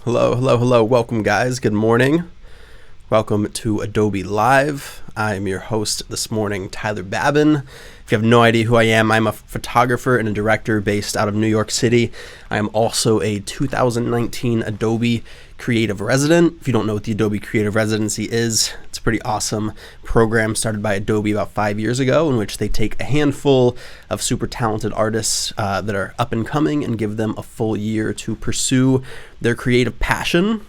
Hello. Welcome, guys. Good morning. Welcome to Adobe Live. I am your host this morning, Tyler Babin. If you have no idea who I am, I'm a photographer and a director based out of New York City. I am also a 2019 Adobe Creative Resident. If you don't know what the Adobe Creative Residency is, it's a pretty awesome program started by Adobe about 5 years ago, in which they take a handful of super talented artists that are up and coming and give them a full year to pursue their creative passion.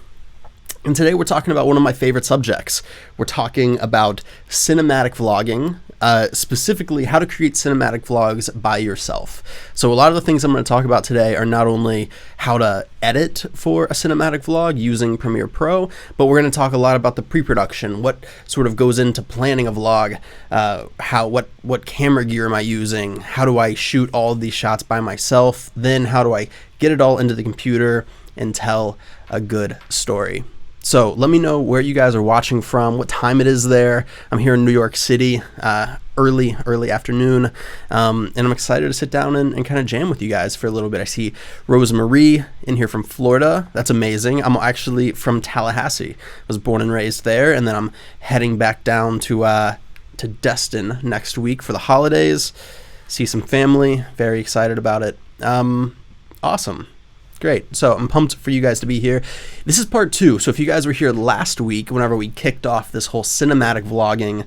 And today we're talking about one of my favorite subjects. We're talking about cinematic vlogging, specifically how to create cinematic vlogs by yourself. So a lot of the things I'm going to talk about today are not only how to edit for a cinematic vlog using Premiere Pro, but we're going to talk a lot about the pre-production, what sort of goes into planning a vlog, what camera gear am I using, how do I shoot all of these shots by myself, then how do I get it all into the computer and tell a good story. So let me know where you guys are watching from, what time it is there. I'm here in New York City, early afternoon, and I'm excited to sit down and kind of jam with you guys for a little bit. I see Rosemarie in here from Florida. That's amazing. I'm actually from Tallahassee. I was born and raised there, and then I'm heading back down to Destin next week for the holidays. See some family. Very excited about it. Awesome. Great. So I'm pumped for you guys to be here. This is part 2. So if you guys were here last week, whenever we kicked off this whole cinematic vlogging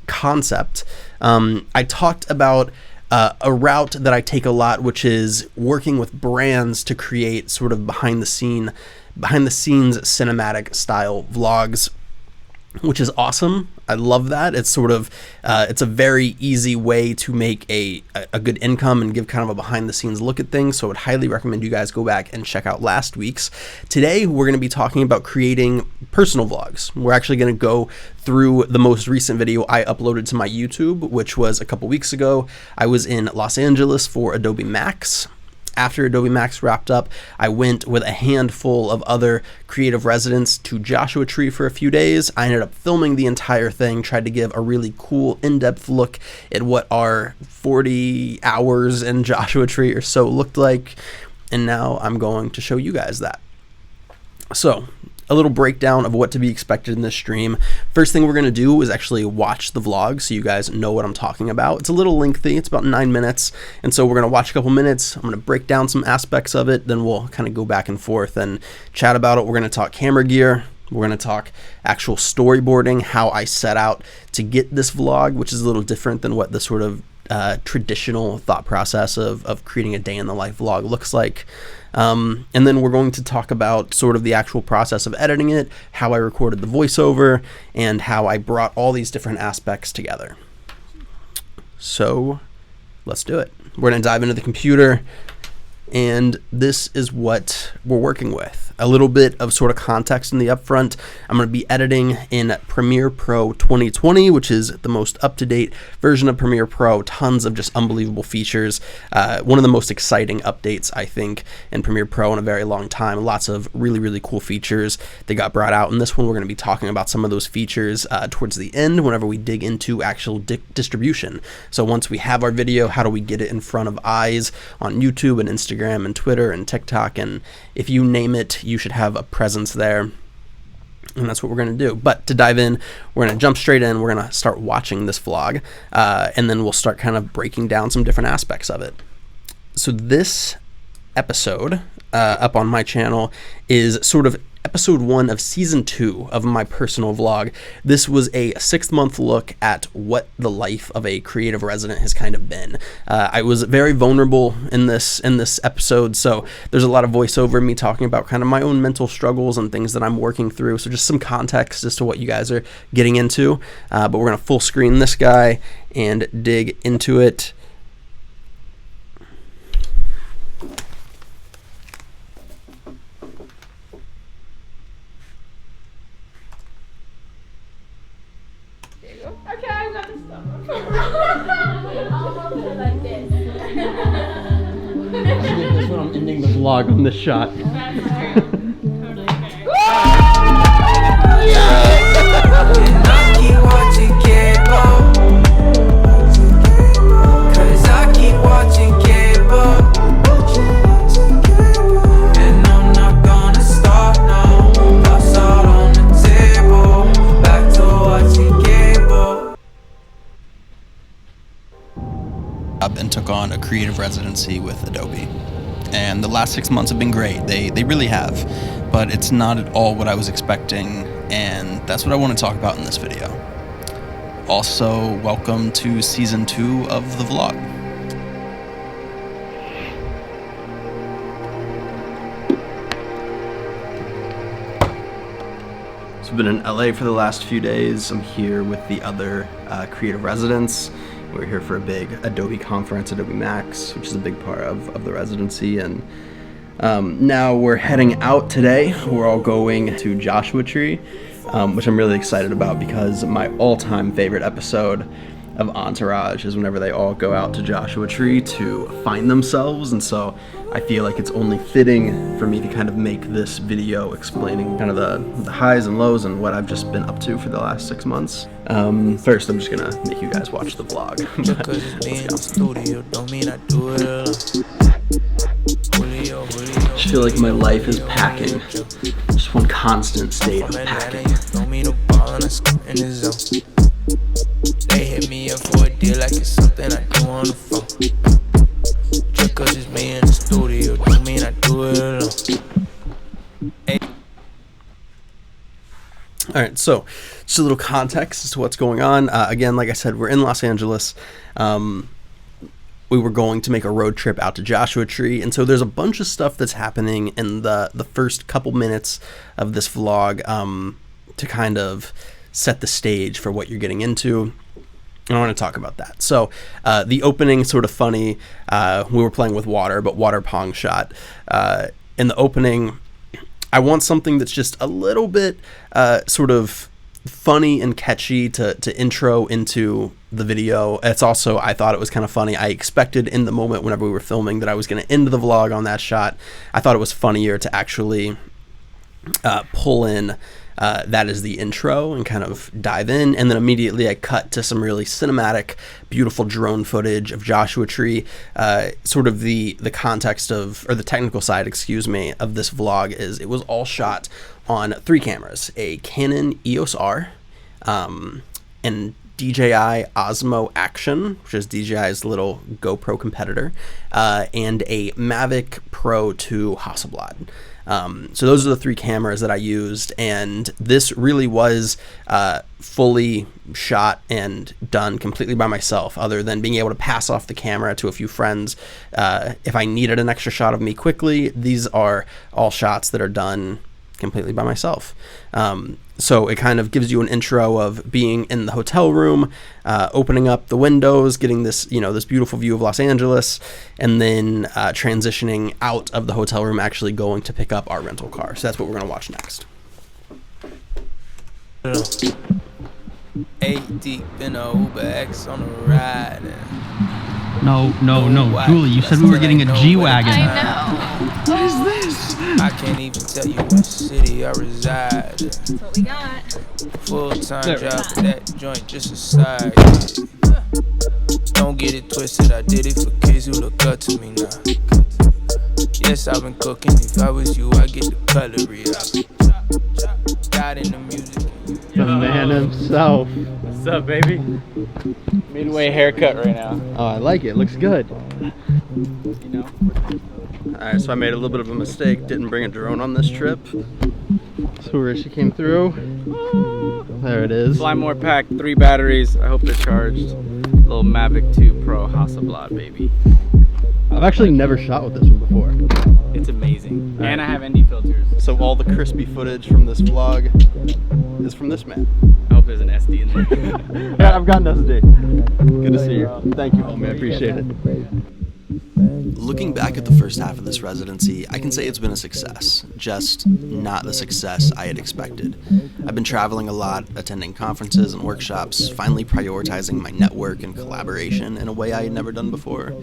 concept, I talked about a route that I take a lot, which is working with brands to create sort of behind the scenes cinematic style vlogs, which is awesome. I love that. It's sort of, it's a very easy way to make a good income and give kind of a behind the scenes look at things. So I would highly recommend you guys go back and check out last week's. Today, we're going to be talking about creating personal vlogs. We're actually going to go through the most recent video I uploaded to my YouTube, which was a couple weeks ago. I was in Los Angeles for Adobe Max. After Adobe Max wrapped up, I went with a handful of other creative residents to Joshua Tree for a few days. I ended up filming the entire thing, tried to give a really cool in-depth look at what our 40 hours in Joshua Tree or so looked like, and now I'm going to show you guys that. So, a little breakdown of what to be expected in this stream. First thing we're going to do is actually watch the vlog so you guys know what I'm talking about. It's a little lengthy. It's about 9 minutes. And so we're going to watch a couple minutes. I'm going to break down some aspects of it. Then we'll kind of go back and forth and chat about it. We're going to talk camera gear. We're going to talk actual storyboarding, how I set out to get this vlog, which is a little different than what the sort of traditional thought process of creating a day in the life vlog looks like. And then we're going to talk about sort of the actual process of editing it, how I recorded the voiceover, and how I brought all these different aspects together. So let's do it. We're going to dive into the computer, and this is what we're working with. A little bit of sort of context in the upfront. I'm going to be editing in Premiere Pro 2020, which is the most up-to-date version of Premiere Pro. Tons of just unbelievable features. One of the most exciting updates, I think, in Premiere Pro in a very long time. Lots of really, really cool features that got brought out. In this one, we're going to be talking about some of those features towards the end whenever we dig into actual distribution. So once we have our video, how do we get it in front of eyes on YouTube and Instagram and Twitter and TikTok, and if you name it, you should have a presence there, and that's what we're going to do. But to dive in, we're going to jump straight in. We're going to start watching this vlog, and then we'll start kind of breaking down some different aspects of it. So this episode up on my channel is sort of episode 1 of season 2 of my personal vlog. This was a 6-month look at what the life of a creative resident has kind of been. I was very vulnerable in this episode, so there's a lot of voiceover, me talking about kind of my own mental struggles and things that I'm working through. So just some context as to what you guys are getting into. But we're gonna full screen this guy and dig into it. Okay, I got this stuff. I'll put it like this. That's what I'm ending the vlog on this shot. That's true. Totally fair. I keep watching cable, 'cause I keep watching cable, and I'm not gonna and took on a creative residency with Adobe. And the last 6 months have been great. They really have. But it's not at all what I was expecting, and that's what I want to talk about in this video. Also, welcome to Season 2 of the vlog. So I've been in LA for the last few days. I'm here with the other creative residents. We're here for a big Adobe conference, Adobe Max, which is a big part of the residency. And now we're heading out today. We're all going to Joshua Tree, which I'm really excited about because my all-time favorite episode of Entourage is whenever they all go out to Joshua Tree to find themselves. And so I feel like it's only fitting for me to kind of make this video explaining kind of the highs and lows and what I've just been up to for the last 6 months. First, I'm just gonna make you guys watch the vlog. I just feel like my life is packing. Just one constant state of packing. They hit me up for a deal like it's something I do on the phone. Just cause it's me in the studio, don't mean I do it alone. All right, so just a little context as to what's going on. Again, like I said, we're in Los Angeles. We were going to make a road trip out to Joshua Tree, and so there's a bunch of stuff that's happening in the first couple minutes of this vlog to kind of set the stage for what you're getting into. I want to talk about that. So the opening, sort of funny. We were playing with water, but water pong shot. In the opening, I want something that's just a little bit sort of funny and catchy to intro into the video. It's also, I thought it was kind of funny. I expected in the moment whenever we were filming that I was going to end the vlog on that shot. I thought it was funnier to actually pull in that is the intro and kind of dive in, and then immediately I cut to some really cinematic, beautiful drone footage of Joshua Tree. Sort of the context of, or the technical side, excuse me, of this vlog is it was all shot on 3 cameras: a Canon EOS R, and DJI Osmo Action, which is DJI's little GoPro competitor, and a Mavic Pro 2 Hasselblad. So those are the 3 cameras that I used, and this really was fully shot and done completely by myself, other than being able to pass off the camera to a few friends if I needed an extra shot of me quickly. These are all shots that are done completely by myself. So it kind of gives you an intro of being in the hotel room, opening up the windows, getting this, this beautiful view of Los Angeles, and then transitioning out of the hotel room, actually going to pick up our rental car. So that's what we're going to watch next. Eight deep in a Uber X on a ride. No, Julie, you said we were getting a G-Wagon. I know. What is this? I can't even tell you what city I reside. That's what we got. Full-time job, but that joint just a side. Don't get it twisted, I did it for kids who look up to me now. Yes, I've been cooking. If I was you, I'd get the cutlery out. Got in the music. The man himself. What's up, baby? Midway haircut right now. Oh, I like it. Looks good. You know? Alright, so I made a little bit of a mistake. Didn't bring a drone on this trip. So where she came through. There it is. Fly more pack, 3 batteries. I hope they're charged. Little Mavic 2 Pro Hasselblad, baby. I've actually never shot with this one before. It's amazing. And I have ND filters. So all the crispy footage from this vlog is from this man. I hope there's an SD in there. Yeah, I've got an SD. Good to see you. Thank you, homie. I appreciate it. Looking back at the first half of this residency, I can say it's been a success, just not the success I had expected. I've been traveling a lot, attending conferences and workshops, finally prioritizing my network and collaboration in a way I had never done before.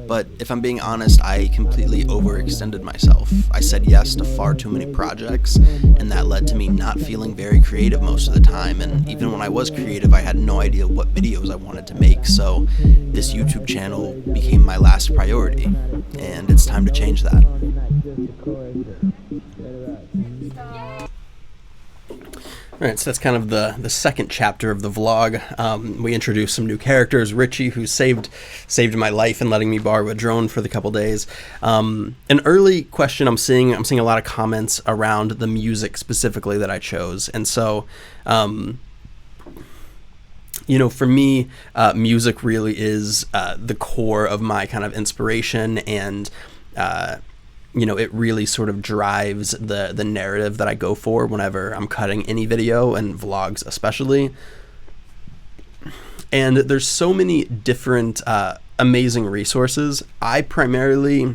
But if I'm being honest, I completely overextended myself. I said yes to far too many projects, and that led to me not feeling very creative most of the time, and even when I was creative, I had no idea what videos I wanted to make, so this YouTube channel became my last priority. And it's time to change that. All right, so that's kind of the second chapter of the vlog. We introduced some new characters. Richie, who saved my life and letting me borrow a drone for the couple days. An early question I'm seeing a lot of comments around the music specifically that I chose, and so for me, music really is the core of my kind of inspiration, and it really sort of drives the narrative that I go for whenever I'm cutting any video, and vlogs especially. And there's so many different amazing resources. I primarily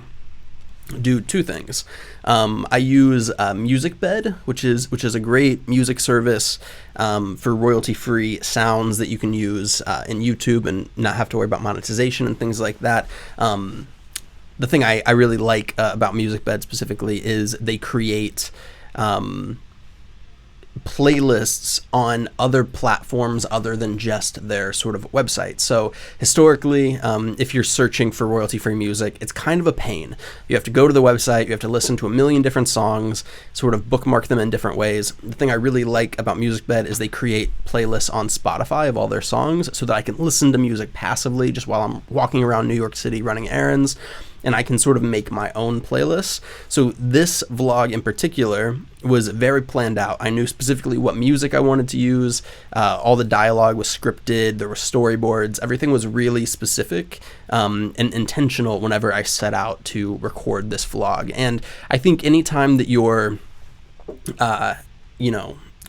do two things. I use MusicBed, which is a great music service for royalty-free sounds that you can use in YouTube and not have to worry about monetization and things like that. The thing I really like about MusicBed specifically is they create playlists on other platforms other than just their sort of website. So historically, if you're searching for royalty-free music, it's kind of a pain. You have to go to the website, you have to listen to a million different songs, sort of bookmark them in different ways. The thing I really like about MusicBed is they create playlists on Spotify of all their songs so that I can listen to music passively just while I'm walking around New York City running errands, and I can sort of make my own playlists. So this vlog in particular was very planned out. I knew specifically what music I wanted to use. All the dialogue was scripted. There were storyboards. Everything was really specific and intentional whenever I set out to record this vlog. And I think anytime that you're,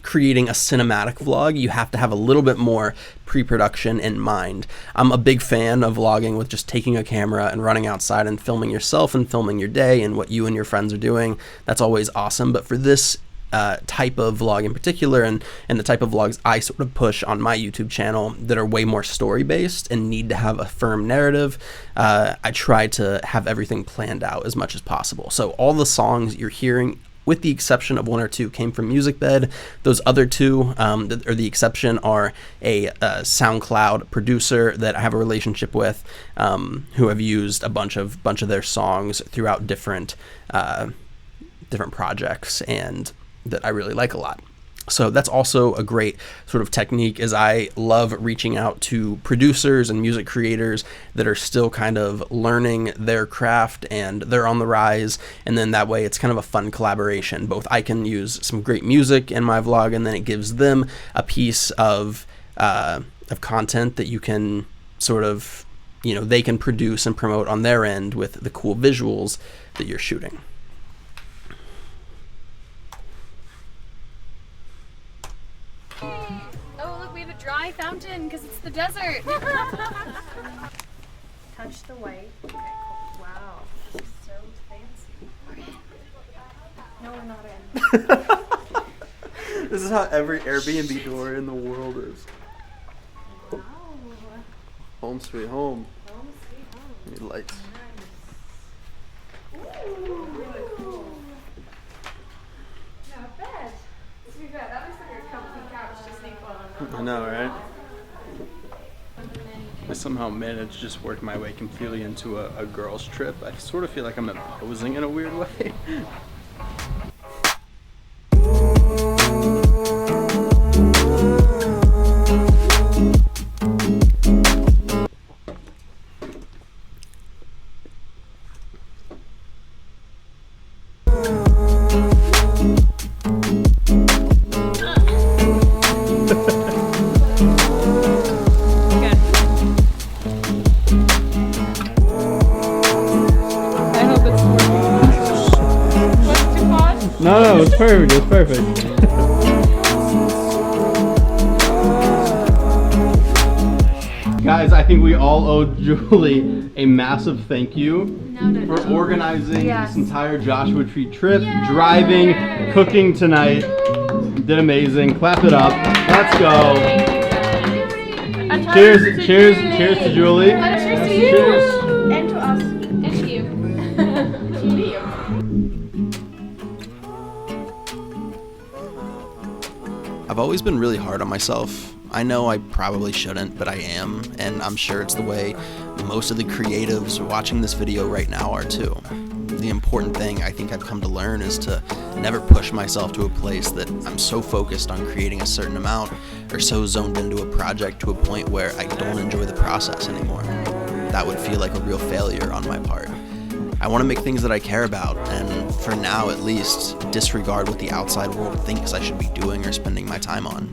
creating a cinematic vlog, you have to have a little bit more pre-production in mind. I'm a big fan of vlogging with just taking a camera and running outside and filming yourself and filming your day and what you and your friends are doing. That's always awesome. But for this type of vlog in particular, and the type of vlogs I sort of push on my YouTube channel that are way more story-based and need to have a firm narrative, I try to have everything planned out as much as possible. So all the songs you're hearing, with the exception of one or two, came from MusicBed. Those other two, that are the exception, are a SoundCloud producer that I have a relationship with, who have used a bunch of their songs throughout different projects, and that I really like a lot. So that's also a great sort of technique, is I love reaching out to producers and music creators that are still kind of learning their craft and they're on the rise. And then that way it's kind of a fun collaboration. Both I can use some great music in my vlog, and then it gives them a piece of content that you can sort of, they can produce and promote on their end with the cool visuals that you're shooting. Oh, look, we have a dry fountain because it's the desert. Touch the white. Okay, cool. Wow, this is so fancy. No, we're not in. This is how every Airbnb door in the world is. Wow. Home sweet home. Home sweet home. Need lights. Nice. Ooh, really cool. Not bad. To be fair, that looks like a comfy couch to sleep on. I know, right? I somehow managed to just work my way completely into a girls' trip. I sort of feel like I'm imposing in a weird way. No, it's perfect. It's perfect. Guys, I think we all owe Julie a massive thank you for organizing this entire Joshua Tree trip, driving, cooking tonight. Did amazing. Clap it up. Let's go. Cheers, cheers, cheers to Julie. Cheers to you. Cheers. And to us. And to you. To you. I've always been really hard on myself. I know I probably shouldn't, but I am, and I'm sure it's the way most of the creatives watching this video right now are too. the important thing I think I've come to learn is to never push myself to a place that I'm so focused on creating a certain amount or so zoned into a project to a point where I don't enjoy the process anymore. That would feel like a real failure on my part. I want to make things that I care about, and for now at least, disregard what the outside world thinks I should be doing or spending my time on.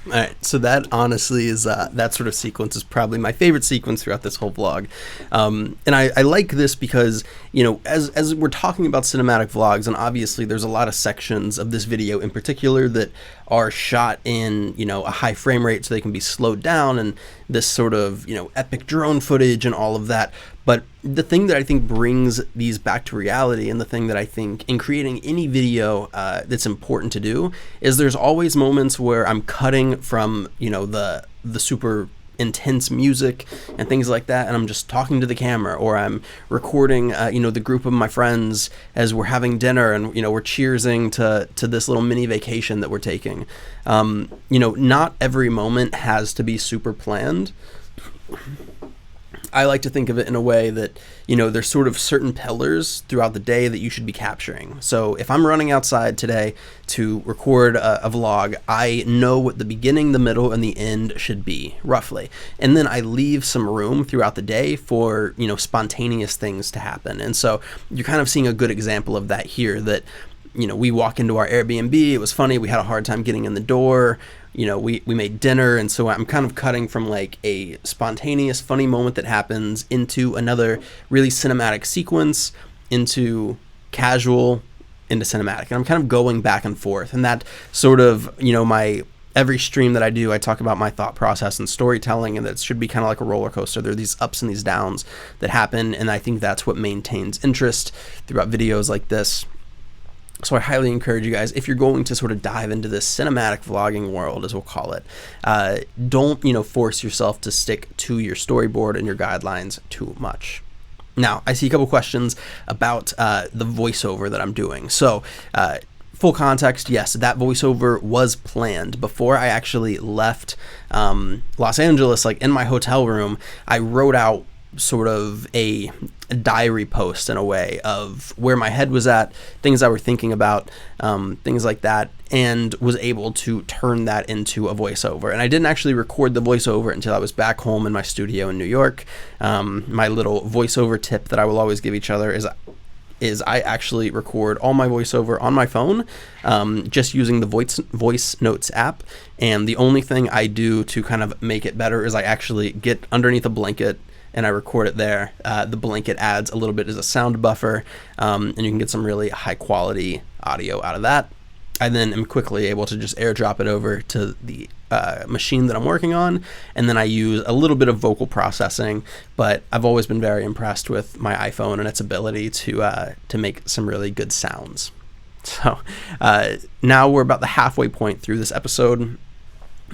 All right, so that honestly is, that sort of sequence is probably my favorite sequence throughout this whole vlog. And I like this because, you know, as we're talking about cinematic vlogs, and obviously there's a lot of sections of this video in particular that are shot in, you know, a high frame rate so they can be slowed down, and this sort of, you know, epic drone footage and all of that. But the thing that I think brings these back to reality, and the thing that I think in creating any video that's important to do, is there's always moments where I'm cutting from, you know, the super intense music and things like that, and I'm just talking to the camera, or I'm recording you know, the group of my friends as we're having dinner, and you know, we're cheersing to this little mini vacation that we're taking. You know, not every moment has to be super planned. I like to think of it in a way that, you know, there's sort of certain pillars throughout the day that you should be capturing. So if I'm running outside today to record a vlog, I know what the beginning, the middle, and the end should be, roughly. And then I leave some room throughout the day for, you know, spontaneous things to happen. And so you're kind of seeing a good example of that here, that, you know, we walk into our Airbnb, it was funny, we had a hard time getting in the door, you know, we made dinner, and so I'm kind of cutting from like a spontaneous funny moment that happens into another really cinematic sequence, into casual, into cinematic, and I'm kind of going back and forth. And that sort of, you know, my every stream that I do, I talk about my thought process and storytelling, and that should be kind of like a roller coaster. There are these ups and these downs that happen, and I think that's what maintains interest throughout videos like this. So I highly encourage you guys, if you're going to sort of dive into this cinematic vlogging world, as we'll call it, don't, you know, force yourself to stick to your storyboard and your guidelines too much. Now, I see a couple questions about the voiceover that I'm doing. So, full context, yes, that voiceover was planned. Before I actually left Los Angeles, like in my hotel room, I wrote out sort of a diary post in a way of where my head was at, things I were thinking about, things like that, and was able to turn that into a voiceover. And I didn't actually record the voiceover until I was back home in my studio in New York. My little voiceover tip that I will always give each other is I actually record all my voiceover on my phone, just using the voice notes app. And the only thing I do to kind of make it better is I actually get underneath a blanket and I record it there. The blanket adds a little bit as a sound buffer, and you can get some really high quality audio out of that. I then am quickly able to just airdrop it over to the machine that I'm working on, and then I use a little bit of vocal processing, but I've always been very impressed with my iPhone and its ability to make some really good sounds. So now we're about the halfway point through this episode.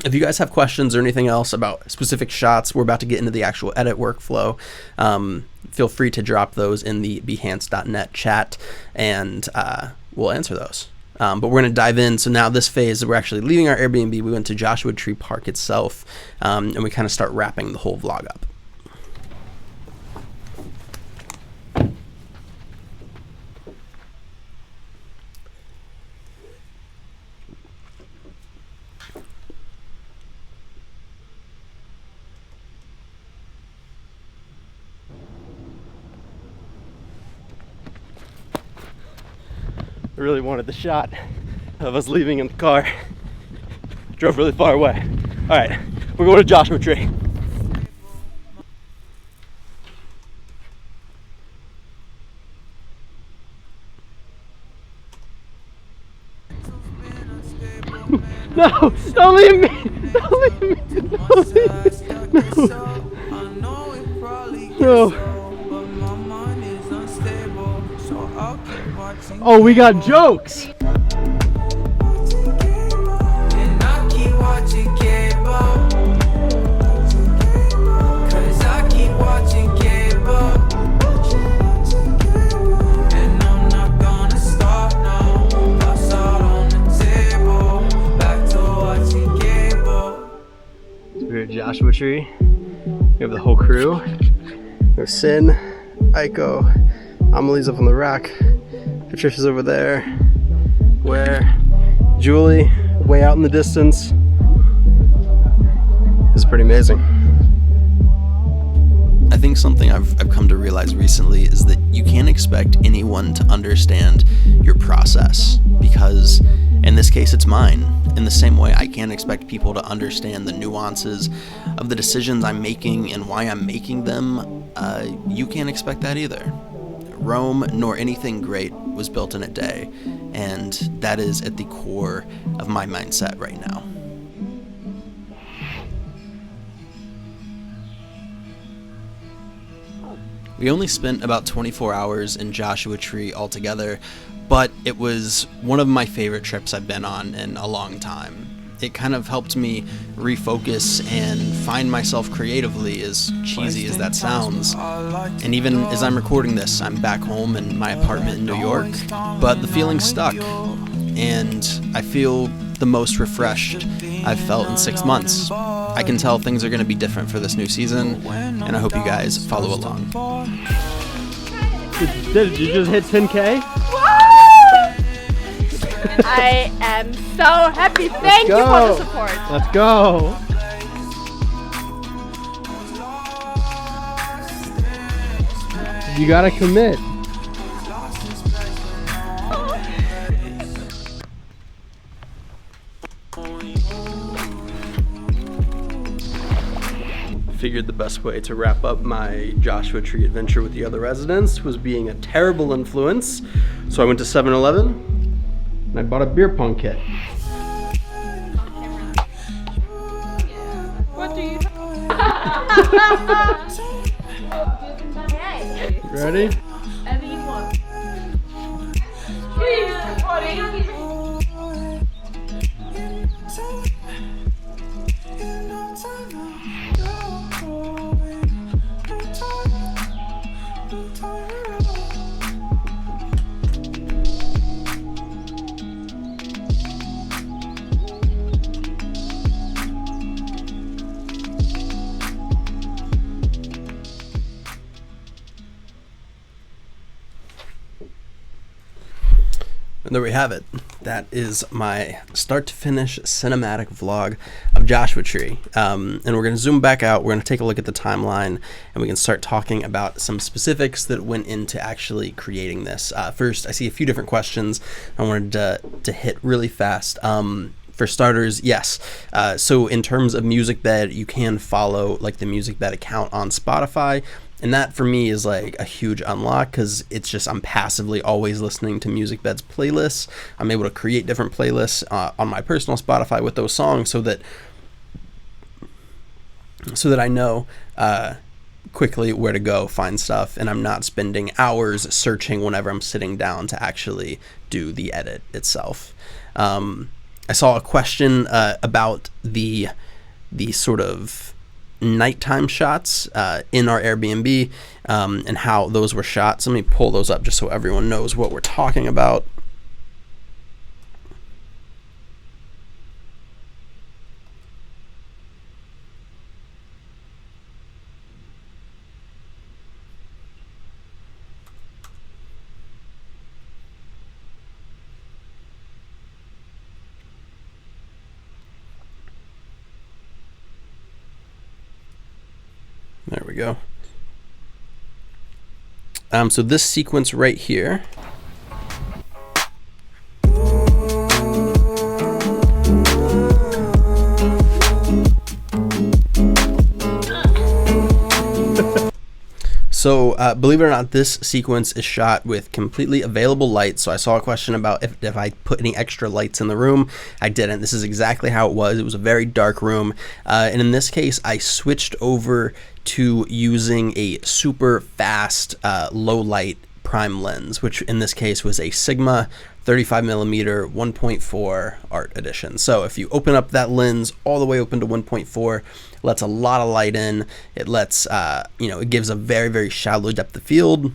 If you guys have questions or anything else about specific shots, we're about to get into the actual edit workflow. Feel free to drop those in the behance.net chat, and we'll answer those. But we're going to dive in. So now this phase, we're actually leaving our Airbnb. We went to Joshua Tree Park itself, and we kind of start wrapping the whole vlog up. I really wanted the shot of us leaving in the car. Drove really far away. All right, we're going to Joshua Tree. No, don't leave me! Don't leave me! Don't leave me! No! No! Oh, we got jokes! We're at Joshua Tree. We have the whole crew. There's Sin, Aiko, Amelie's up on the rock, Patricia's over there, where Julie, way out in the distance. It's pretty amazing. I think something I've come to realize recently is that you can't expect anyone to understand your process, because in this case it's mine. In the same way I can't expect people to understand the nuances of the decisions I'm making and why I'm making them. You can't expect that either. Rome nor anything great was built in a day, and that is at the core of my mindset right now. We only spent about 24 hours in Joshua Tree altogether, but it was one of my favorite trips I've been on in a long time. It kind of helped me refocus and find myself creatively, as cheesy as that sounds. And even as I'm recording this, I'm back home in my apartment in New York, but the feeling stuck, and I feel the most refreshed I've felt in 6 months. I can tell things are going to be different for this new season, and I hope you guys follow along. Did you just hit 10K? I am so happy. Thank you for the support. Let's go. You gotta commit. Figured the best way to wrap up my Joshua Tree adventure with the other residents was being a terrible influence. So I went to 7-Eleven and I bought a beer pong kit. What do you Ready? And there we have it. That is my start to finish cinematic vlog of Joshua Tree. And we're going to zoom back out. We're going to take a look at the timeline, and we can start talking about some specifics that went into actually creating this. First, I see a few different questions I wanted to hit really fast. For starters, yes. So in terms of MusicBed, you can follow like the MusicBed account on Spotify. And that for me is like a huge unlock, because it's just I'm passively always listening to MusicBed's playlists. I'm able to create different playlists on my personal Spotify with those songs, so that I know quickly where to go find stuff, and I'm not spending hours searching whenever I'm sitting down to actually do the edit itself. I saw a question about the sort of nighttime shots in our Airbnb and how those were shot. So let me pull those up just so everyone knows what we're talking about. There we go. So this sequence right here. So believe it or not, this sequence is shot with completely available lights. So I saw a question about if I put any extra lights in the room. I didn't. This is exactly how it was. It was a very dark room. And in this case, I switched over to using a super fast low light prime lens, which in this case was a Sigma 35mm 1.4 art edition. So if you open up that lens all the way open to 1.4, lets a lot of light in. It lets, it gives a very, very shallow depth of field.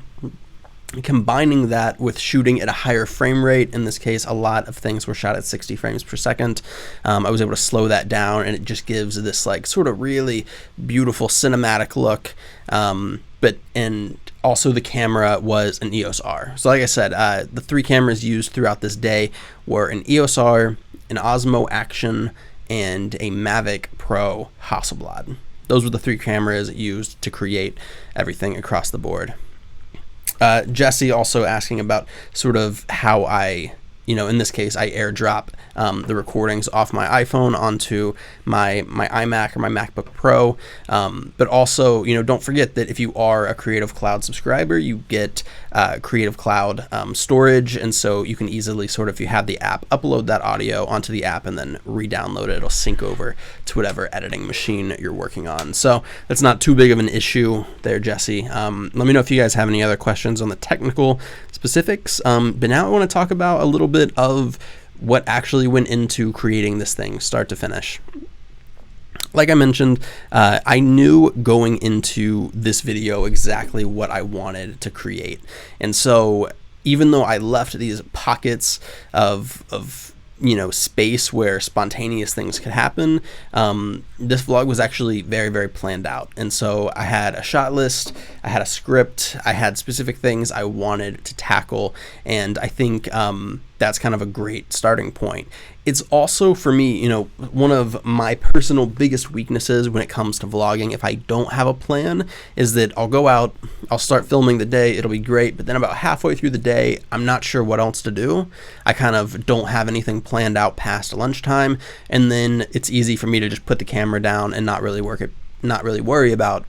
combining that with shooting at a higher frame rate. In this case, a lot of things were shot at 60 frames per second. I was able to slow that down, and it just gives this like sort of really beautiful cinematic look. And also the camera was an EOS R. So like I said, the 3 cameras used throughout this day were an EOS R, an Osmo Action, and a Mavic Pro Hasselblad. Those were the 3 cameras used to create everything across the board. Jesse also asking about sort of how I, in this case, I airdrop the recordings off my iPhone onto my iMac or my MacBook Pro. But also, don't forget that if you are a Creative Cloud subscriber, you get Creative Cloud storage. And so you can easily sort of, if you have the app, upload that audio onto the app and then re-download it. It'll sync over to whatever editing machine you're working on. So that's not too big of an issue there, Jesse. Let me know if you guys have any other questions on the technical specifics. But now I want to talk about a little bit of what actually went into creating this thing start to finish. Like I mentioned, I knew going into this video exactly what I wanted to create. And so even though I left these pockets of space where spontaneous things could happen, this vlog was actually very, very planned out. And so I had a shot list, I had a script, I had specific things I wanted to tackle, and I think that's kind of a great starting point. It's also, for me, one of my personal biggest weaknesses when it comes to vlogging, if I don't have a plan, is that I'll go out, I'll start filming the day, it'll be great, but then about halfway through the day, I'm not sure what else to do. I kind of don't have anything planned out past lunchtime, and then it's easy for me to just put the camera down and not really worry about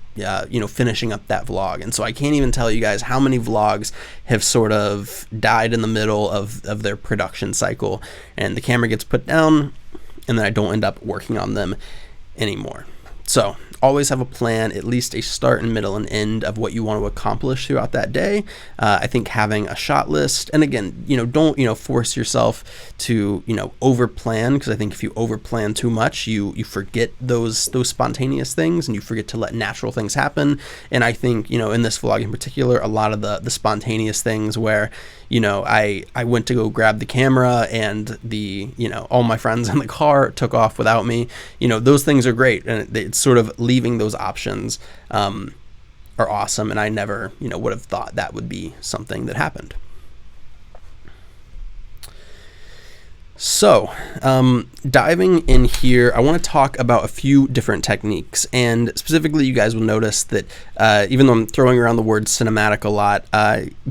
finishing up that vlog. And so I can't even tell you guys how many vlogs have sort of died in the middle of their production cycle, and the camera gets put down and then I don't end up working on them anymore. So always have a plan, at least a start and middle and end of what you want to accomplish throughout that day. I think having a shot list, and again, don't force yourself to over plan, because I think if you over plan too much, you forget those spontaneous things, and you forget to let natural things happen. And I think in this vlog in particular, a lot of the spontaneous things where I went to go grab the camera and all my friends in the car took off without me. Those things are great, and it's sort of leaving those options are awesome, and I never would have thought that would be something that happened. So diving in here, I want to talk about a few different techniques, and specifically you guys will notice that even though I'm throwing around the word cinematic a lot,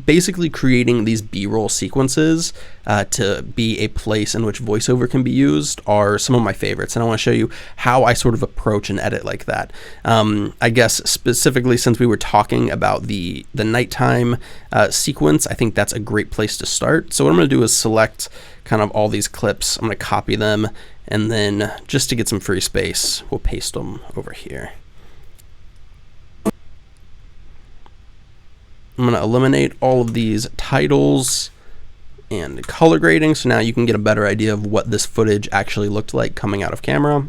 basically creating these B-roll sequences to be a place in which voiceover can be used are some of my favorites, and I want to show you how I sort of approach and edit like that. I guess specifically since we were talking about the nighttime sequence, I think that's a great place to start. So what I'm going to do is select kind of all these clips. I'm going to copy them, and then just to get some free space, we'll paste them over here. I'm going to eliminate all of these titles and color grading, so now you can get a better idea of what this footage actually looked like coming out of camera.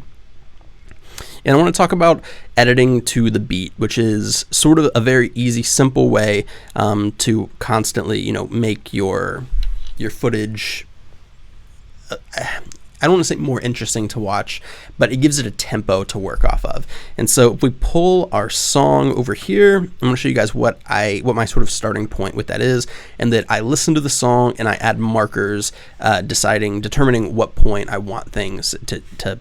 And I want to talk about editing to the beat, which is sort of a very easy, simple way to constantly, make your footage, I don't want to say more interesting to watch, but it gives it a tempo to work off of. And so if we pull our song over here, I'm going to show you guys what my sort of starting point with that is, and that I listen to the song and I add markers, determining what point I want things to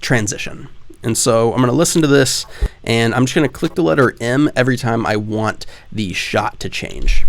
transition. And so I'm going to listen to this, and I'm just going to click the letter M every time I want the shot to change.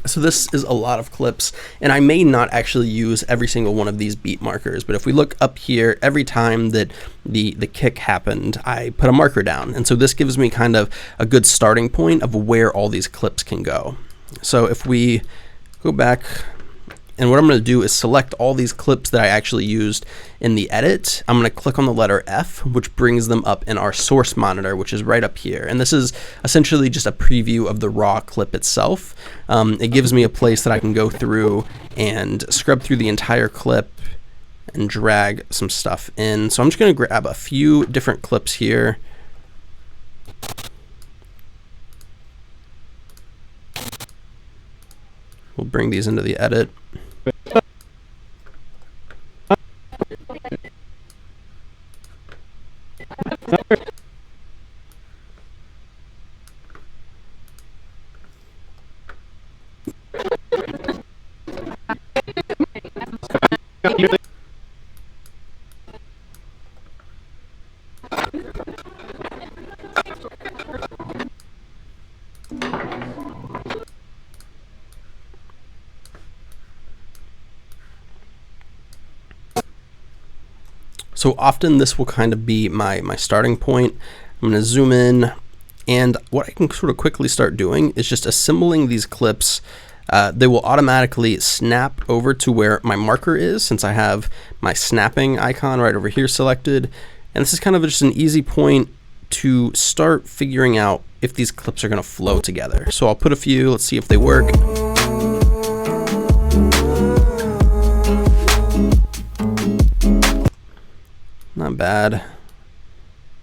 So this is a lot of clips, and I may not actually use every single one of these beat markers, but if we look up here, every time that the kick happened, I put a marker down. And so this gives me kind of a good starting point of where all these clips can go. So if we go back, and what I'm going to do is select all these clips that I actually used in the edit. I'm going to click on the letter F, which brings them up in our source monitor, which is right up here. And this is essentially just a preview of the raw clip itself. It gives me a place that I can go through and scrub through the entire clip and drag some stuff in. So I'm just going to grab a few different clips here. We'll bring these into the edit. So often this will kind of be my starting point. I'm going to zoom in, and what I can sort of quickly start doing is just assembling these clips. They will automatically snap over to where my marker is, since I have my snapping icon right over here selected. And this is kind of just an easy point to start figuring out if these clips are going to flow together. So I'll put a few, let's see if they work. Not bad. I'm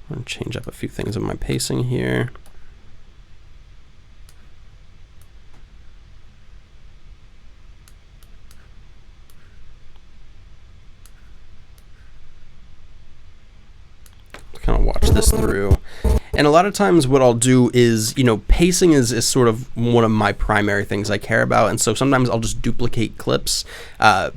going to change up a few things in my pacing here. Kind of watch this through. And a lot of times what I'll do is, pacing is sort of one of my primary things I care about. And so sometimes I'll just duplicate clips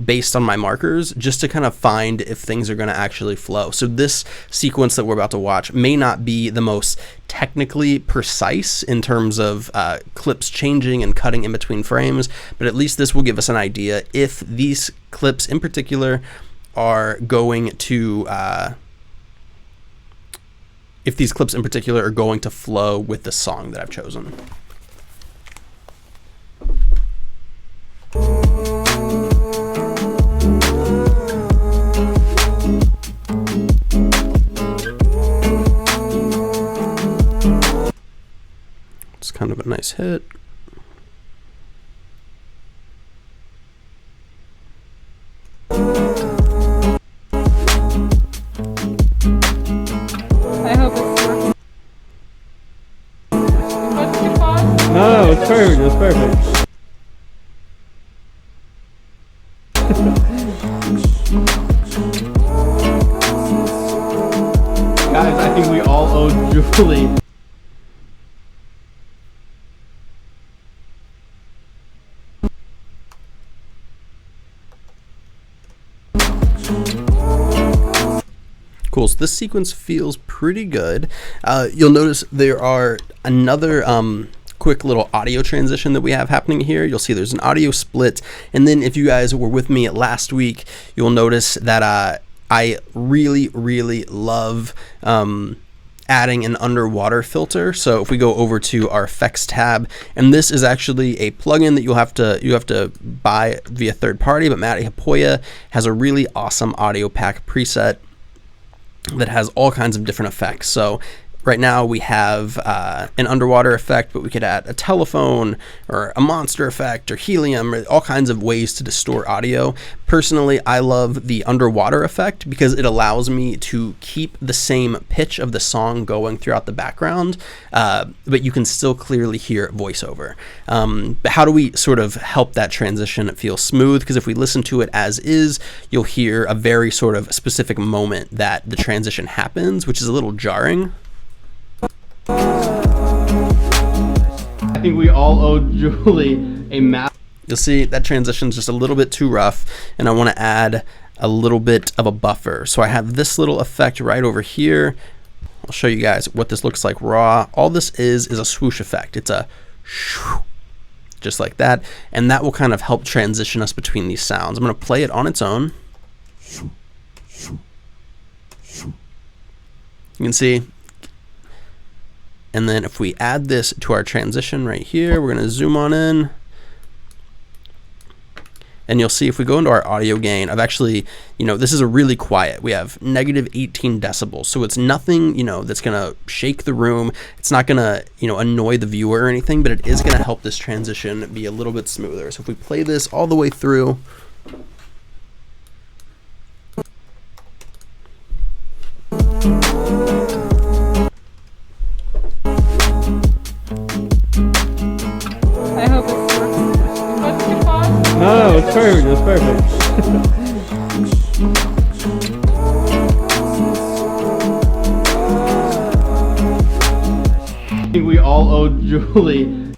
based on my markers just to kind of find if things are going to actually flow. So this sequence that we're about to watch may not be the most technically precise in terms of clips changing and cutting in between frames, but at least this will give us an idea if these clips in particular are going to flow with the song that I've chosen. It's kind of a nice hit. No, it's perfect. It's perfect. Guys, I think we all owe Julie. Cool. So this sequence feels pretty good. You'll notice there are another quick little audio transition that we have happening here. You'll see there's an audio split, and then if you guys were with me last week, you'll notice that I really love adding an underwater filter. So if we go over to our effects tab, and this is actually a plugin that you have to buy via third party, but Matty Hapoya has a really awesome audio pack preset that has all kinds of different effects. So right now we have an underwater effect, but we could add a telephone or a monster effect or helium, or all kinds of ways to distort audio. Personally, I love the underwater effect because it allows me to keep the same pitch of the song going throughout the background, but you can still clearly hear voiceover. But how do we sort of help that transition feel smooth? Because if we listen to it as is, you'll hear a very sort of specific moment that the transition happens, which is a little jarring. I think we all owe Julie a math. You'll see that transition's just a little bit too rough, and I want to add a little bit of a buffer. So I have this little effect right over here. I'll show you guys what this looks like raw. All this is a swoosh effect. It's a shoo, just like that. And that will kind of help transition us between these sounds. I'm going to play it on its own. You can see. And then if we add this to our transition right here, we're going to zoom on in. And you'll see if we go into our audio gain, I've actually, this is a really quiet. We have negative 18 decibels. So it's nothing, that's going to shake the room. It's not going to, annoy the viewer or anything, but it is going to help this transition be a little bit smoother. So if we play this all the way through, I hope it's what's your pause? No, it's perfect. It's perfect. I think we all owe Julie.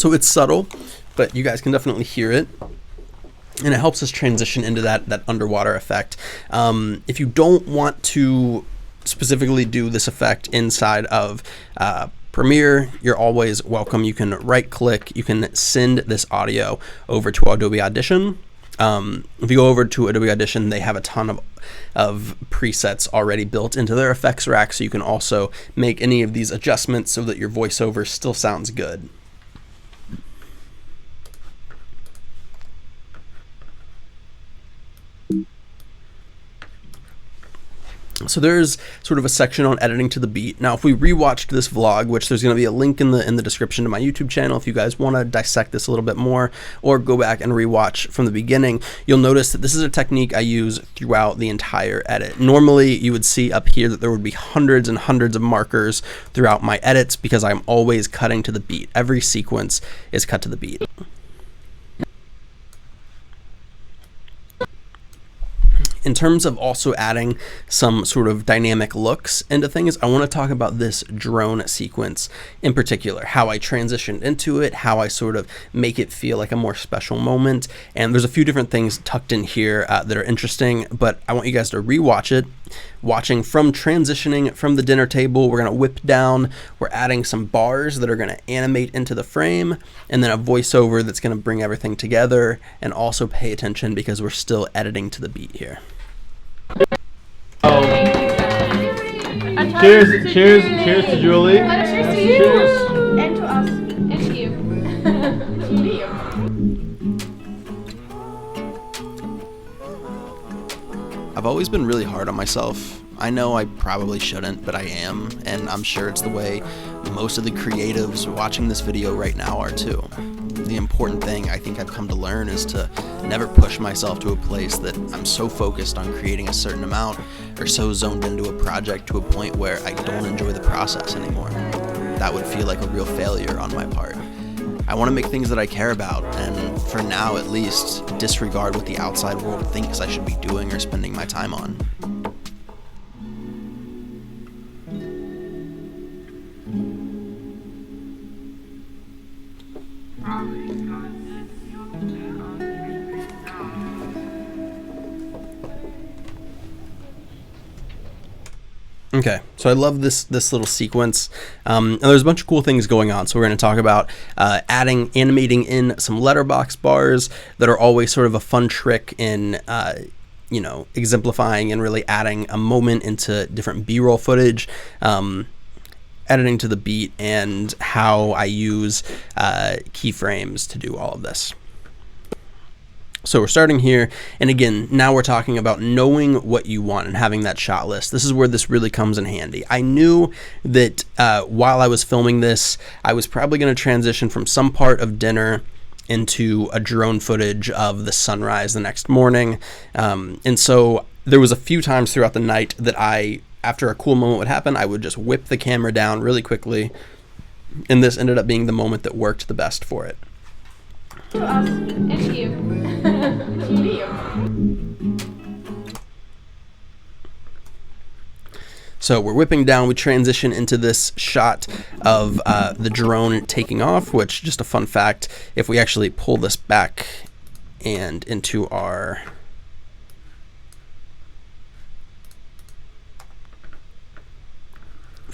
so it's subtle, but you guys can definitely hear it. And it helps us transition into that underwater effect. If you don't want to specifically do this effect inside of Premiere, you're always welcome. You can right click, you can send this audio over to Adobe Audition. If you go over to Adobe Audition, they have a ton of presets already built into their effects rack, so you can also make any of these adjustments so that your voiceover still sounds good. So there's sort of a section on editing to the beat. Now, if we rewatched this vlog, which there's going to be a link in the description to my YouTube channel, if you guys want to dissect this a little bit more or go back and rewatch from the beginning, you'll notice that this is a technique I use throughout the entire edit. Normally, you would see up here that there would be hundreds and hundreds of markers throughout my edits because I'm always cutting to the beat. Every sequence is cut to the beat. In terms of also adding some sort of dynamic looks into things, I want to talk about this drone sequence in particular, how I transitioned into it, how I sort of make it feel like a more special moment. And there's a few different things tucked in here that are interesting, but I want you guys to rewatch it. Watching from transitioning from the dinner table, we're going to whip down, we're adding some bars that are going to animate into the frame, and then a voiceover that's going to bring everything together. And also pay attention because we're still editing to the beat here. Cheers to Julie. Cheers to you. Cheers. And to us. And to you. To you. I've always been really hard on myself. I know I probably shouldn't, but I am, and I'm sure it's the way most of the creatives watching this video right now are too. The important thing I think I've come to learn is to never push myself to a place that I'm so focused on creating a certain amount or so zoned into a project to a point where I don't enjoy the process anymore. That would feel like a real failure on my part. I want to make things that I care about, and for now at least, disregard what the outside world thinks I should be doing or spending my time on. Okay, so I love this little sequence, and there's a bunch of cool things going on. So we're going to talk about animating in some letterbox bars that are always sort of a fun trick in exemplifying and really adding a moment into different B-roll footage, editing to the beat, and how I use keyframes to do all of this. So we're starting here, and again, now we're talking about knowing what you want and having that shot list. This is where this really comes in handy. I knew that while I was filming this, I was probably going to transition from some part of dinner into a drone footage of the sunrise the next morning. And so there was a few times throughout the night that after a cool moment would happen, I would just whip the camera down really quickly, and this ended up being the moment that worked the best for it. To us. And to you. To you. So we're whipping down, we transition into this shot of the drone taking off, which, just a fun fact, if we actually pull this back and into our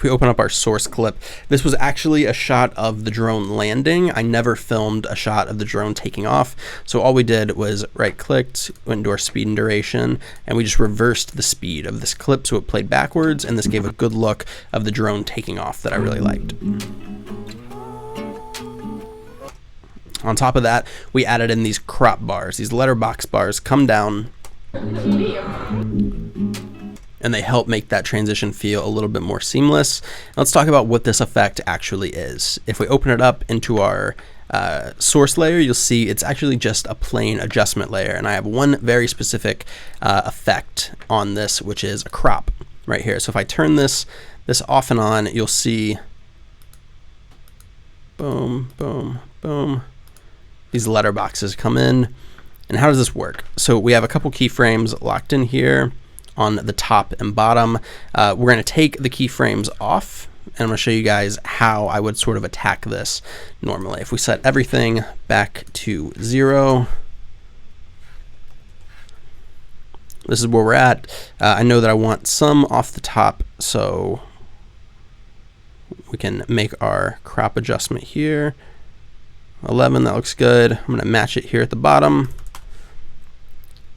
If we open up our source clip, this was actually a shot of the drone landing. I never filmed a shot of the drone taking off. So all we did was right-clicked, went into our speed and duration, and we just reversed the speed of this clip so it played backwards, and this gave a good look of the drone taking off that I really liked. On top of that, we added in these crop bars. These letterbox bars come down, and they help make that transition feel a little bit more seamless. Let's talk about what this effect actually is. If we open it up into our source layer, you'll see it's actually just a plain adjustment layer, and I have one very specific effect on this, which is a crop right here. So if I turn this off and on, you'll see boom, boom, boom. These letterboxes come in. And how does this work? So we have a couple keyframes locked in here on the top and bottom. We're going to take the keyframes off, and I'm going to show you guys how I would sort of attack this normally. If we set everything back to 0, this is where we're at. I know that I want some off the top, so we can make our crop adjustment here. 11, that looks good. I'm going to match it here at the bottom.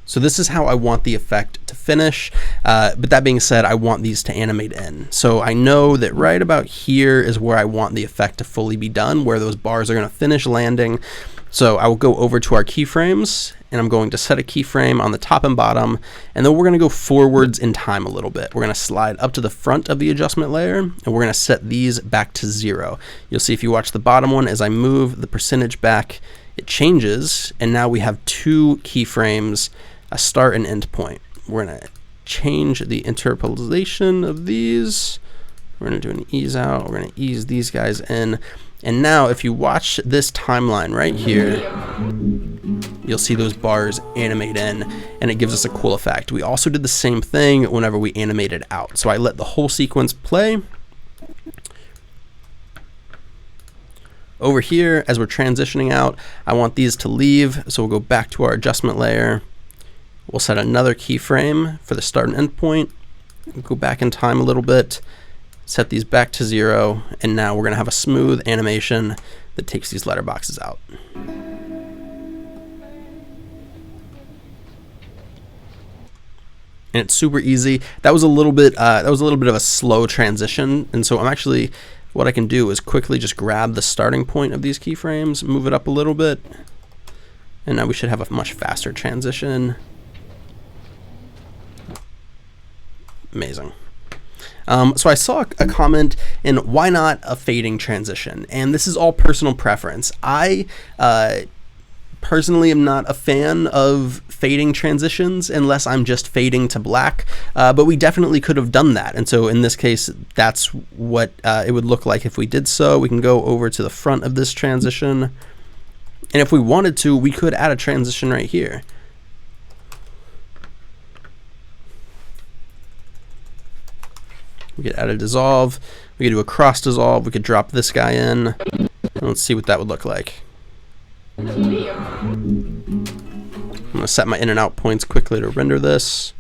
So this is how I want the effect to finish, but that being said, I want these to animate in. So I know that right about here is where I want the effect to fully be done, where those bars are going to finish landing. So I will go over to our keyframes, and I'm going to set a keyframe on the top and bottom, and then we're going to go forwards in time a little bit. We're going to slide up to the front of the adjustment layer, and we're going to set these back to 0. You'll see if you watch the bottom one, as I move the percentage back, it changes, and now we have 2 keyframes, a start and end point. We're going to change the interpolation of these. We're going to do an ease out. We're going to ease these guys in. And now if you watch this timeline right here, you'll see those bars animate in, and it gives us a cool effect. We also did the same thing whenever we animated out. So I let the whole sequence play. Over here, as we're transitioning out, I want these to leave. So we'll go back to our adjustment layer. We'll set another keyframe for the start and end point. We'll go back in time a little bit, set these back to 0, and now we're going to have a smooth animation that takes these letterboxes out. And it's super easy. That was a little bit of a slow transition, and so what I can do is quickly just grab the starting point of these keyframes, move it up a little bit, and now we should have a much faster transition. Amazing. So I saw a comment in why not a fading transition, and this is all personal preference. I personally am not a fan of fading transitions unless I'm just fading to black, but we definitely could have done that, and so in this case that's what it would look like if we did so. We can go over to the front of this transition, and if we wanted to, we could add a transition right here. We could add a dissolve, we could do a cross dissolve, we could drop this guy in, and let's see what that would look like. I'm going to set my in and out points quickly to render this.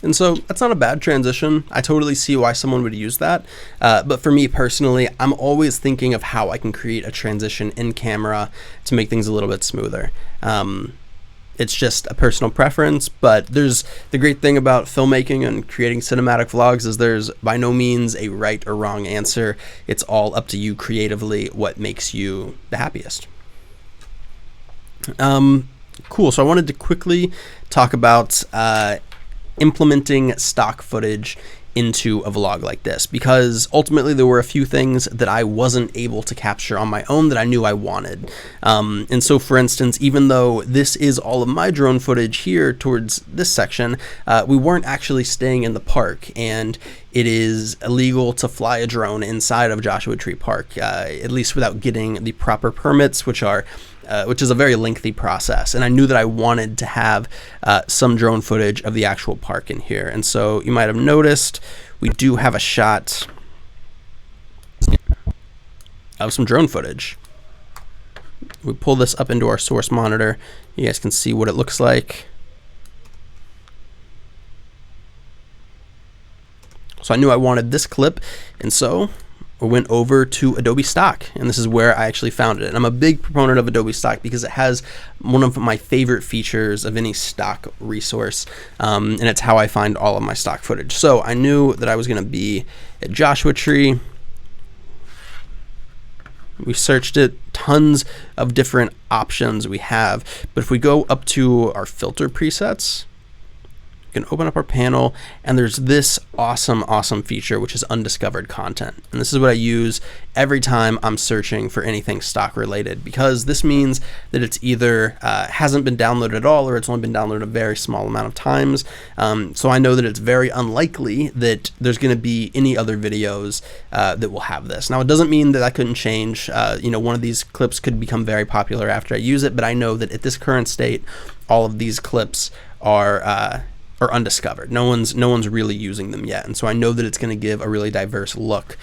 And so that's not a bad transition. I totally see why someone would use that. But for me personally, I'm always thinking of how I can create a transition in camera to make things a little bit smoother. It's just a personal preference, but there's the great thing about filmmaking and creating cinematic vlogs is there's by no means a right or wrong answer. It's all up to you creatively what makes you the happiest. Cool. So I wanted to quickly talk about implementing stock footage into a vlog like this, because ultimately there were a few things that I wasn't able to capture on my own that I knew I wanted. And so, for instance, even though this is all of my drone footage here towards this section, we weren't actually staying in the park, and it is illegal to fly a drone inside of Joshua Tree Park, at least without getting the proper permits, which is a very lengthy process. And I knew that I wanted to have some drone footage of the actual park in here. And so you might have noticed we do have a shot of some drone footage. We pull this up into our source monitor. You guys can see what it looks like. So I knew I wanted this clip, and so I went over to Adobe Stock, and this is where I actually found it. And I'm a big proponent of Adobe Stock because it has one of my favorite features of any stock resource, and it's how I find all of my stock footage. So I knew that I was going to be at Joshua Tree. We searched it, tons of different options we have, but if we go up to our filter presets, can open up our panel, and there's this awesome feature, which is undiscovered content. And this is what I use every time I'm searching for anything stock related, because this means that it's either hasn't been downloaded at all, or it's only been downloaded a very small amount of times. So I know that it's very unlikely that there's going to be any other videos that will have this. Now, it doesn't mean that couldn't change. One of these clips could become very popular after I use it, but I know that at this current state, all of these clips are undiscovered. No one's really using them yet, and so I know that it's going to give a really diverse look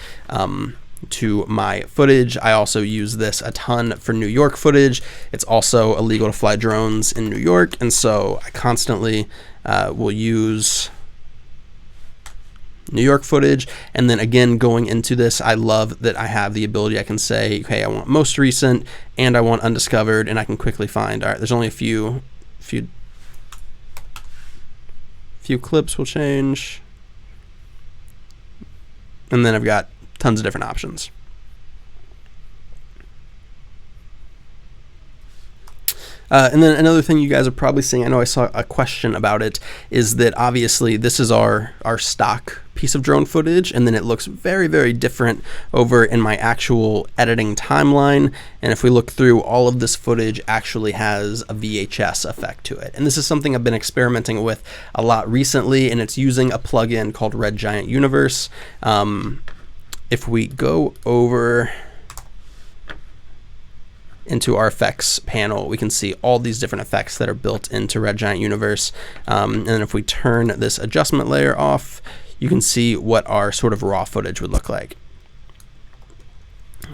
to my footage. I also use this a ton for New York footage. It's also illegal to fly drones in New York, and so I constantly will use New York footage. And then again, going into this, I love that I have the ability, I can say, okay, I want most recent and I want undiscovered, and I can quickly find, all right, there's only a few clips will change, and then I've got tons of different options. And then another thing you guys are probably seeing, I know I saw a question about it, is that obviously this is our stock piece of drone footage, and then it looks very different over in my actual editing timeline. And if we look through, all of this footage actually has a VHS effect to it. And this is something I've been experimenting with a lot recently, and it's using a plugin called Red Giant Universe. If we go over into our effects panel, we can see all these different effects that are built into Red Giant Universe. And then if we turn this adjustment layer off, you can see what our sort of raw footage would look like.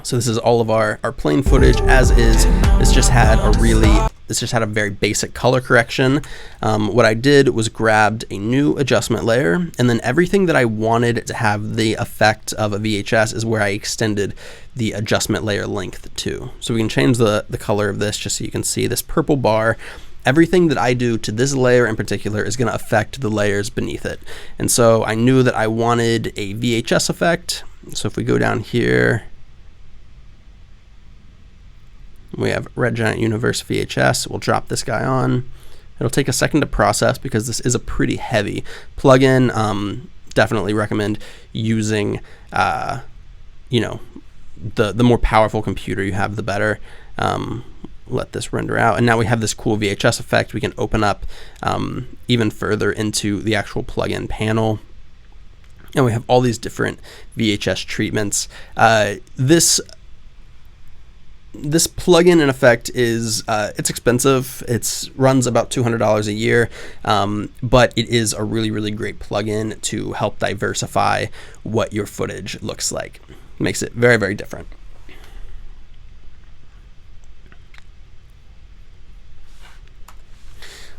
So this is all of our plain footage as is. This just had a very basic color correction. What I did was grabbed a new adjustment layer, and then everything that I wanted to have the effect of a VHS is where I extended the adjustment layer length to. So we can change the color of this just so you can see this purple bar. Everything that I do to this layer in particular is going to affect the layers beneath it. And so I knew that I wanted a VHS effect. So if we go down here, we have Red Giant Universe VHS. We'll drop this guy on. It'll take a second to process because this is a pretty heavy plugin. Definitely recommend using, the more powerful computer you have, the better. Let this render out, and now we have this cool VHS effect. We can open up even further into the actual plugin panel, and we have all these different VHS treatments. This plugin in effect is it's expensive. It runs about $200 a year, but it is a really great plugin to help diversify what your footage looks like. It makes it very different.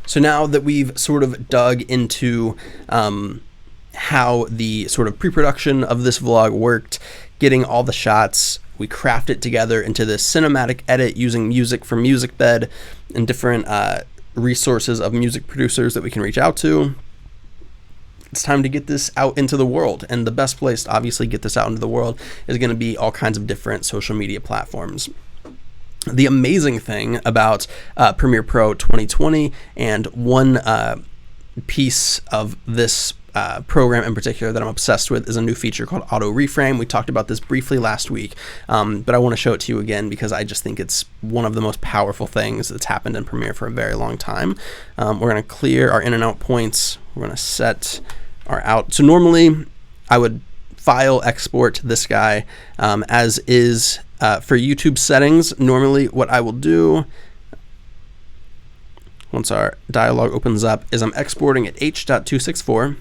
So now that we've sort of dug into how the sort of pre-production of this vlog worked, getting all the shots, we craft it together into this cinematic edit using music from MusicBed and different resources of music producers that we can reach out to. It's time to get this out into the world, and the best place to obviously get this out into the world is going to be all kinds of different social media platforms. The amazing thing about Premiere Pro 2020, and one piece of this program in particular that I'm obsessed with is a new feature called Auto Reframe. We talked about this briefly last week, but I want to show it to you again because I just think it's one of the most powerful things that's happened in Premiere for a very long time. We're going to clear our in and out points. We're going to set our out. So normally I would file export this guy as is. For YouTube settings, normally what I will do once our dialog opens up is I'm exporting at H.264,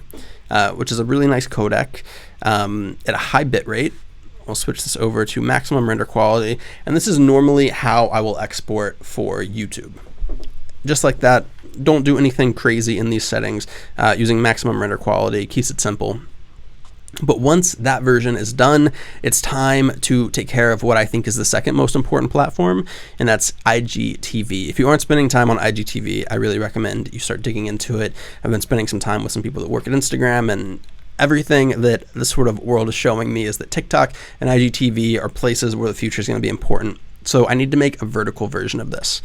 which is a really nice codec at a high bit rate. We'll switch this over to maximum render quality, and this is normally how I will export for YouTube. Just like that, don't do anything crazy in these settings. Using maximum render quality keeps it simple. But once that version is done, it's time to take care of what I think is the second most important platform, and that's IGTV. If you aren't spending time on IGTV, I really recommend you start digging into it. I've been spending some time with some people that work at Instagram, and everything that this sort of world is showing me is that TikTok and IGTV are places where the future is going to be important. So I need to make a vertical version of this.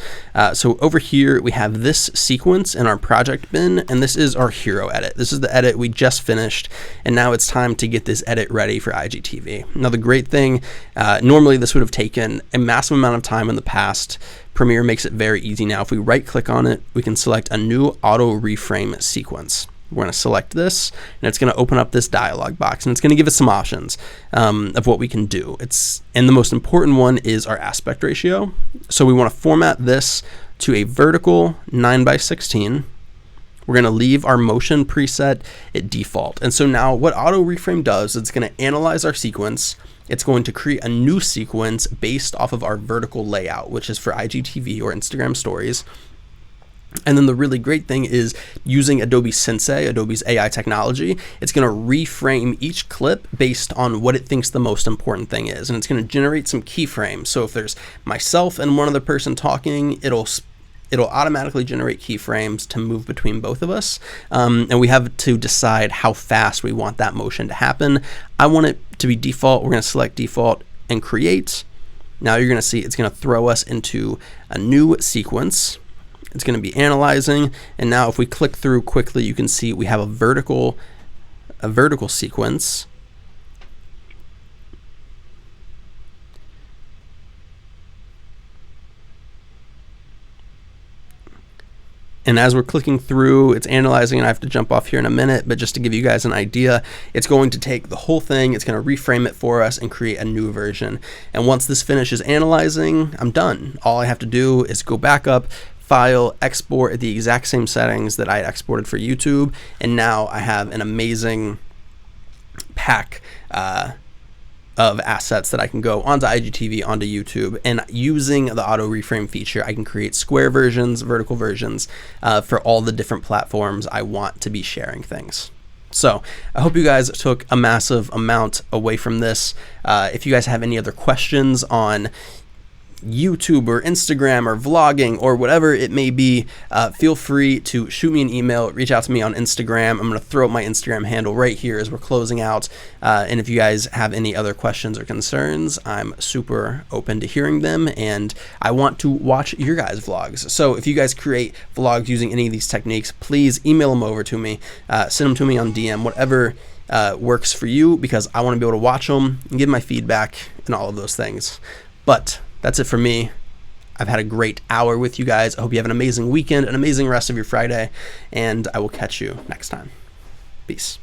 So over here, we have this sequence in our project bin, and this is our hero edit. This is the edit we just finished, and now it's time to get this edit ready for IGTV. Now, the great thing, normally this would have taken a massive amount of time in the past. Premiere makes it very easy now. If we right click on it, we can select a new auto reframe sequence. We're going to select this, and it's going to open up this dialog box, and it's going to give us some options of what we can do. And the most important one is our aspect ratio. So we want to format this to a vertical 9:16. We're going to leave our motion preset at default. And so now what auto reframe does, it's going to analyze our sequence. It's going to create a new sequence based off of our vertical layout, which is for IGTV or Instagram stories. And then the really great thing is using Adobe Sensei, Adobe's AI technology, it's going to reframe each clip based on what it thinks the most important thing is. And it's going to generate some keyframes. So if there's myself and one other person talking, it'll automatically generate keyframes to move between both of us. And we have to decide how fast we want that motion to happen. I want it to be default. We're going to select default and create. Now you're going to see it's going to throw us into a new sequence. It's going to be analyzing, and now if we click through quickly, you can see we have a vertical sequence. And as we're clicking through, it's analyzing, and I have to jump off here in a minute, but just to give you guys an idea, it's going to take the whole thing, it's going to reframe it for us and create a new version. And once this finishes analyzing, I'm done. All I have to do is go back up, file, export at the exact same settings that I had exported for YouTube, and now I have an amazing pack of assets that I can go onto IGTV, onto YouTube, and using the auto reframe feature, I can create square versions, vertical versions for all the different platforms I want to be sharing things. So I hope you guys took a massive amount away from this. If you guys have any other questions on YouTube or Instagram or vlogging or whatever it may be, feel free to shoot me an email, reach out to me on Instagram. I'm going to throw up my Instagram handle right here as we're closing out. And if you guys have any other questions or concerns, I'm super open to hearing them, and I want to watch your guys' vlogs. So if you guys create vlogs using any of these techniques, please email them over to me, send them to me on DM, whatever works for you, because I want to be able to watch them and give my feedback and all of those things. But that's it for me. I've had a great hour with you guys. I hope you have an amazing weekend, an amazing rest of your Friday, and I will catch you next time. Peace.